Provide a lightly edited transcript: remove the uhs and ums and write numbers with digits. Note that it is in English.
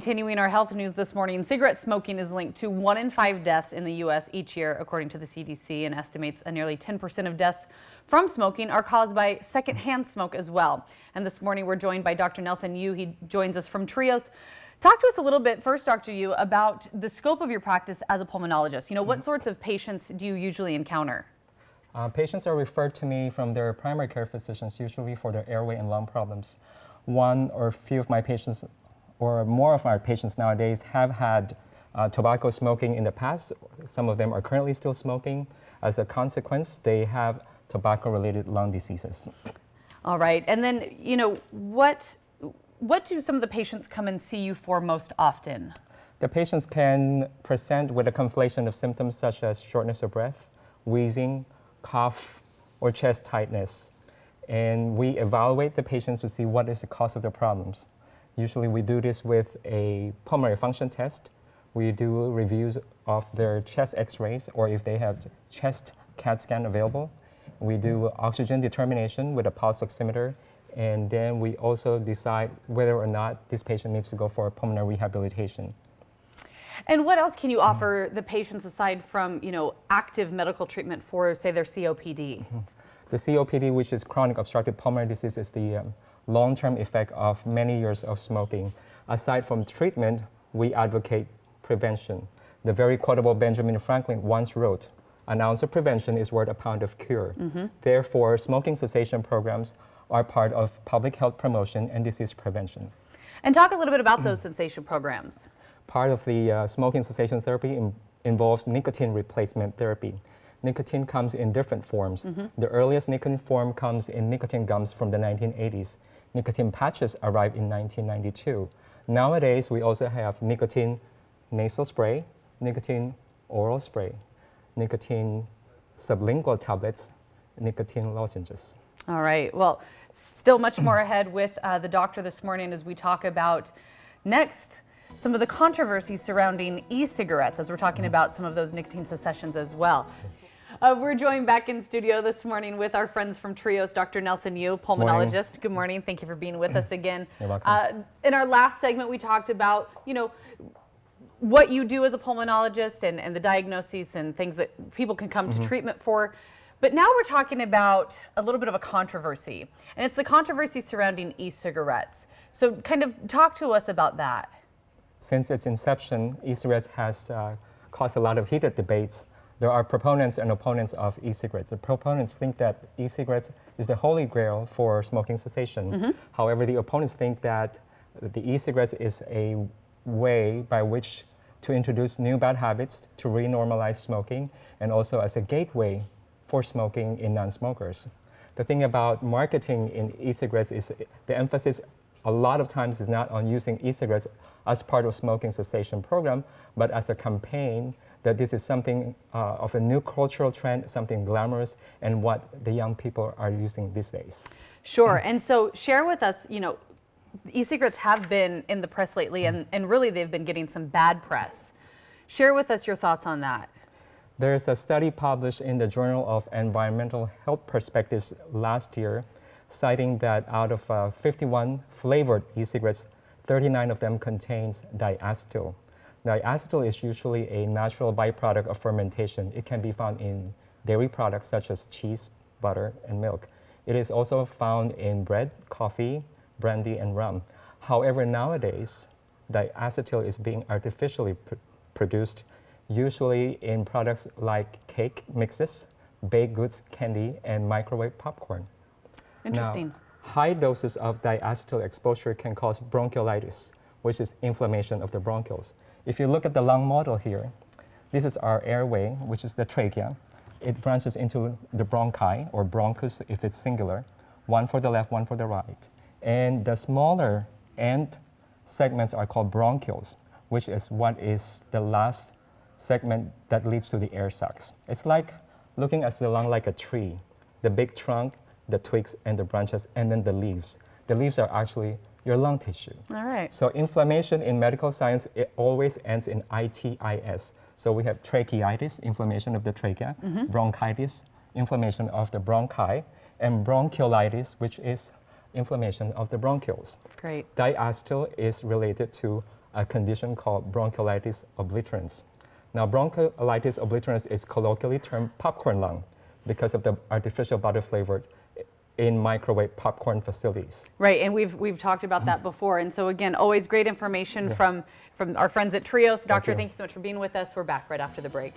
Continuing our health news this morning, cigarette smoking is linked to 1 in 5 deaths in the U.S. each year, according to the CDC, and estimates a nearly 10% of deaths from smoking are caused by secondhand smoke as well. And this morning we're joined by Dr. Nelson Yu. He joins us from Trios. Talk to us a little bit first, Dr. Yu, about the scope of your practice as a pulmonologist. You know, what sorts of patients do you usually encounter? Patients are referred to me from their primary care physicians, usually for their airway and lung problems. One or few of my patients, or more of our patients nowadays, have had tobacco smoking in the past. Some of them are currently still smoking. As a consequence, they have tobacco-related lung diseases. All right, and then, you know, what do some of the patients come and see you for most often? The patients can present with a conflation of symptoms such as shortness of breath, wheezing, cough, or chest tightness. And we evaluate the patients to see what is the cause of their problems. Usually we do this with a pulmonary function test. We do reviews of their chest x-rays, or if they have chest CAT scan available. We do oxygen determination with a pulse oximeter, and then we also decide whether or not this patient needs to go for pulmonary rehabilitation. And what else can you offer the patients aside from, you know, active medical treatment for, say, their COPD? The COPD, which is chronic obstructive pulmonary disease, is the long-term effect of many years of smoking. Aside from treatment, we advocate prevention. The very quotable Benjamin Franklin once wrote, "An ounce of prevention is worth a pound of cure." Therefore, smoking cessation programs are part of public health promotion and disease prevention. And talk a little bit about those cessation programs. Part of the smoking cessation therapy involves nicotine replacement therapy. Nicotine comes in different forms. The earliest nicotine form comes in nicotine gums from the 1980s. Nicotine patches arrived in 1992. Nowadays, we also have nicotine nasal spray, nicotine oral spray, nicotine sublingual tablets, nicotine lozenges. All right. Well, still much more ahead with the doctor this morning as we talk about next some of the controversies surrounding e-cigarettes, as we're talking about some of those nicotine cessations as well. We're joined back in studio this morning with our friends from Trios, Dr. Nelson Yu, pulmonologist. Morning. Good morning. Thank you for being with us again. You're welcome. In our last segment, we talked about, you know, what you do as a pulmonologist and the diagnoses and things that people can come to treatment for. But now we're talking about a little bit of a controversy, and it's the controversy surrounding e-cigarettes. So kind of talk to us about that. Since its inception, e-cigarettes has caused a lot of heated debates. There are proponents and opponents of e-cigarettes. The proponents think that e-cigarettes is the holy grail for smoking cessation. However, the opponents think that the e-cigarettes is a way by which to introduce new bad habits, to renormalize smoking, and also as a gateway for smoking in non-smokers. The thing about marketing in e-cigarettes is the emphasis a lot of times is not on using e-cigarettes as part of smoking cessation program, but as a campaign that this is something of a new cultural trend, something glamorous, and what the young people are using these days. Sure. And so share with us, you know, e-cigarettes have been in the press lately, and really they've been getting some bad press. Share with us your thoughts on that. There's a study published in the Journal of Environmental Health Perspectives last year, citing that out of 51 flavored e-cigarettes, 39 of them contains diacetyl. Diacetyl is usually a natural byproduct of fermentation. It can be found in dairy products such as cheese, butter, and milk. It is also found in bread, coffee, brandy, and rum. However, nowadays, diacetyl is being artificially produced, usually in products like cake mixes, baked goods, candy, and microwave popcorn. Interesting. Now, high doses of diacetyl exposure can cause bronchiolitis, which is inflammation of the bronchioles. If you look at the lung model here, this is our airway, which is the trachea. It branches into the bronchi, or bronchus if it's singular, one for the left, one for the right. And the smaller end segments are called bronchioles, which is what is the last segment that leads to the air sacs. It's like looking at the lung like a tree. The big trunk, the twigs, and the branches, and then the leaves. The leaves are actually your lung tissue. All right. So inflammation in medical science, it always ends in itis. So we have tracheitis, inflammation of the trachea, bronchitis, inflammation of the bronchi, and bronchiolitis, which is inflammation of the bronchioles. Great. Diacetyl is related to a condition called bronchiolitis obliterans. Now, bronchiolitis obliterans is colloquially termed popcorn lung because of the artificial butter flavor in microwave popcorn facilities. Right, and we've talked about that before. And so again, always great information from our friends at Trios. Doctor, thank you so much for being with us. We're back right after the break.